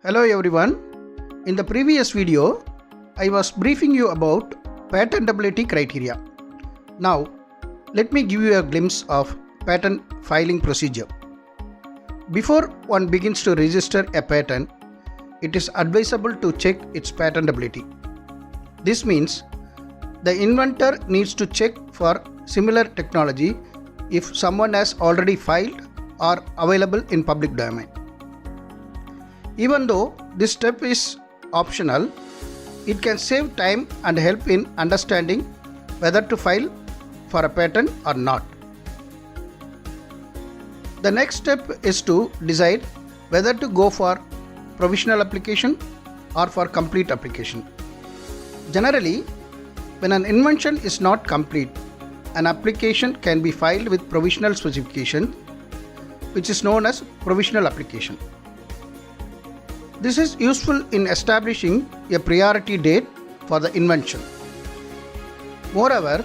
Hello everyone. In the previous video, I was briefing you about patentability criteria. Now, let me give you a glimpse of patent filing procedure. Before one begins to register a patent, it is advisable to check its patentability. This means the inventor needs to check for similar technology if someone has already filed or available in public domain. Even though this step is optional, it can save time and help in understanding whether to file for a patent or not. The next step is to decide whether to go for provisional application or for complete application. Generally, when an invention is not complete, an application can be filed with provisional specification, which is known as provisional application. This is useful in establishing a priority date for the invention. Moreover,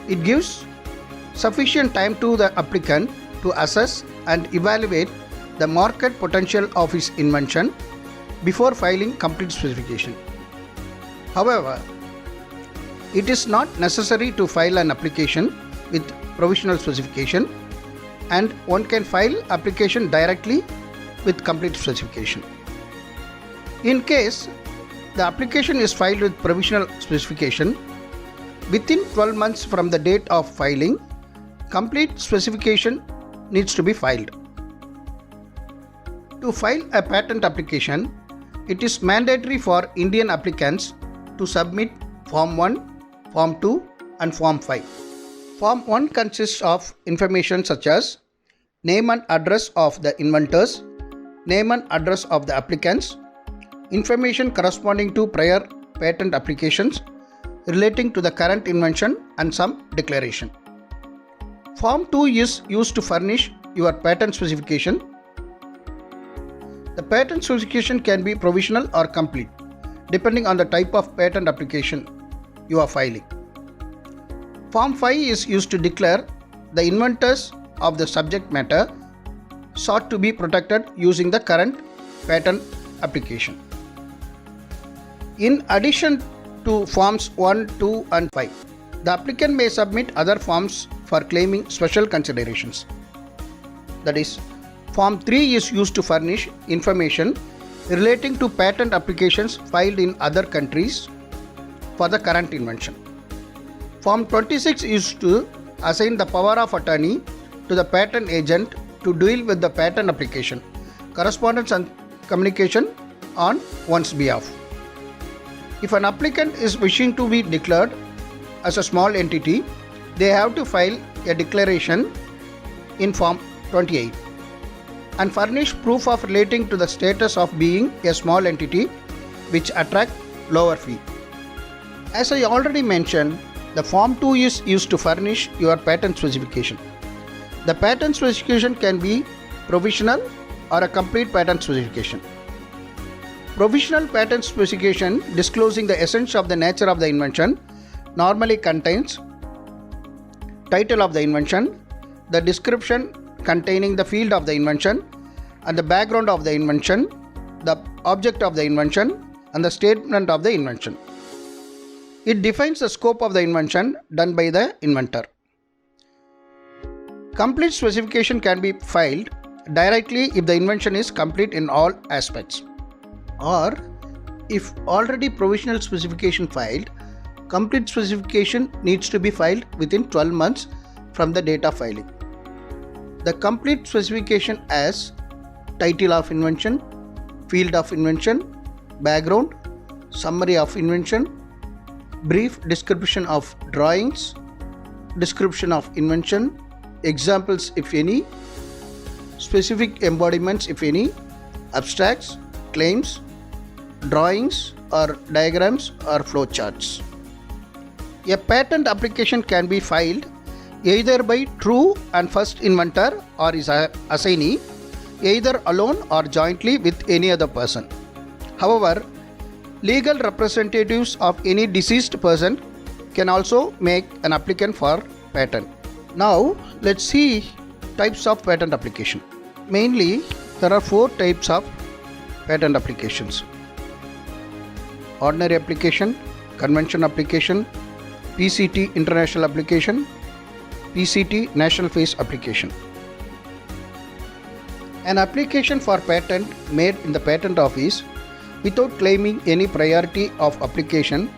it gives sufficient time to the applicant to assess and evaluate the market potential of his invention before filing complete specification. However, it is not necessary to file an application with provisional specification, and one can file application directly with complete specification. In case the application is filed with provisional specification, within 12 months from the date of filing, complete specification needs to be filed. To file a patent application, it is mandatory for Indian applicants to submit Form 1, Form 2 and Form 5. Form 1 consists of information such as name and address of the inventors, name and address of the applicants, information corresponding to prior patent applications relating to the current invention, and some declaration. Form 2 is used to furnish your patent specification. The patent specification can be provisional or complete, depending on the type of patent application you are filing. Form 5 is used to declare the inventors of the subject matter sought to be protected using the current patent application. In addition to Forms 1, 2 and 5, the applicant may submit other forms for claiming special considerations. That is, Form 3 is used to furnish information relating to patent applications filed in other countries for the current invention. Form 26 is to assign the power of attorney to the patent agent to deal with the patent application, correspondence and communication on one's behalf. If an applicant is wishing to be declared as a small entity, they have to file a declaration in Form 28 and furnish proof of relating to the status of being a small entity, which attract lower fee. As I already mentioned, the Form 2 is used to furnish your patent specification. The patent specification can be provisional or a complete patent specification. Provisional patent specification disclosing the essence of the nature of the invention normally contains title of the invention, the description containing the field of the invention and the background of the invention, the object of the invention and the statement of the invention. It defines the scope of the invention done by the inventor. Complete specification can be filed directly if the invention is complete in all aspects, or if already provisional specification filed, complete specification needs to be filed within 12 months from the date of filing. The complete specification as title of invention, field of invention, background, summary of invention, brief description of drawings, description of invention, examples if any, specific embodiments if any, abstracts, claims, drawings or diagrams or flowcharts. A patent application can be filed either by true and first inventor or his assignee, either alone or jointly with any other person. However, legal representatives of any deceased person can also make an applicant for patent. Now, let's see types of patent application. Mainly, there are 4 types of patent applications: ordinary application, convention application, PCT international application, PCT national phase application. An application for patent made in the patent office without claiming any priority of application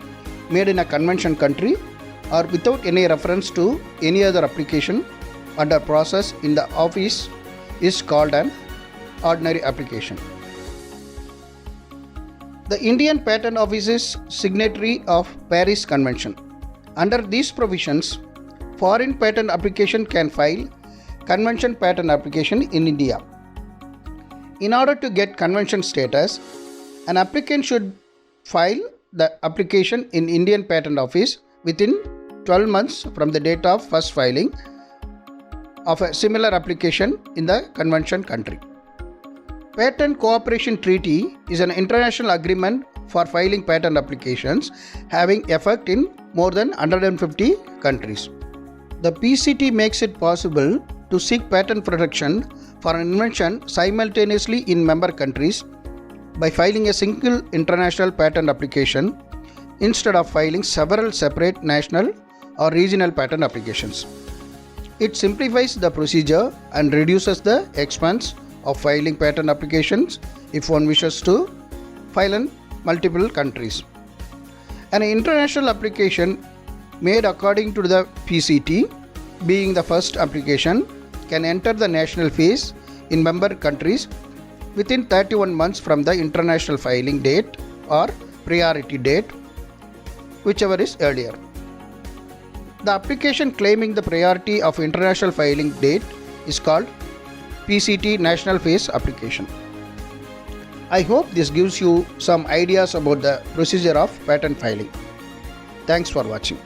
made in a convention country or without any reference to any other application under process in the office is called an ordinary application. The Indian Patent Office is signatory of Paris Convention. Under these provisions, foreign patent application can file convention patent application in India. In order to get convention status, an applicant should file the application in Indian Patent Office within 12 months from the date of first filing of a similar application in the convention country. Patent Cooperation Treaty is an international agreement for filing patent applications having effect in more than 150 countries. The PCT makes it possible to seek patent protection for an invention simultaneously in member countries by filing a single international patent application instead of filing several separate national or regional patent applications. It simplifies the procedure and reduces the expense of filing patent applications if one wishes to file in multiple countries. An international application made according to the PCT, being the first application, can enter the national phase in member countries within 31 months from the international filing date or priority date, whichever is earlier. The application claiming the priority of international filing date is called PCT National Phase Application. I hope this gives you some ideas about the procedure of patent filing. Thanks for watching.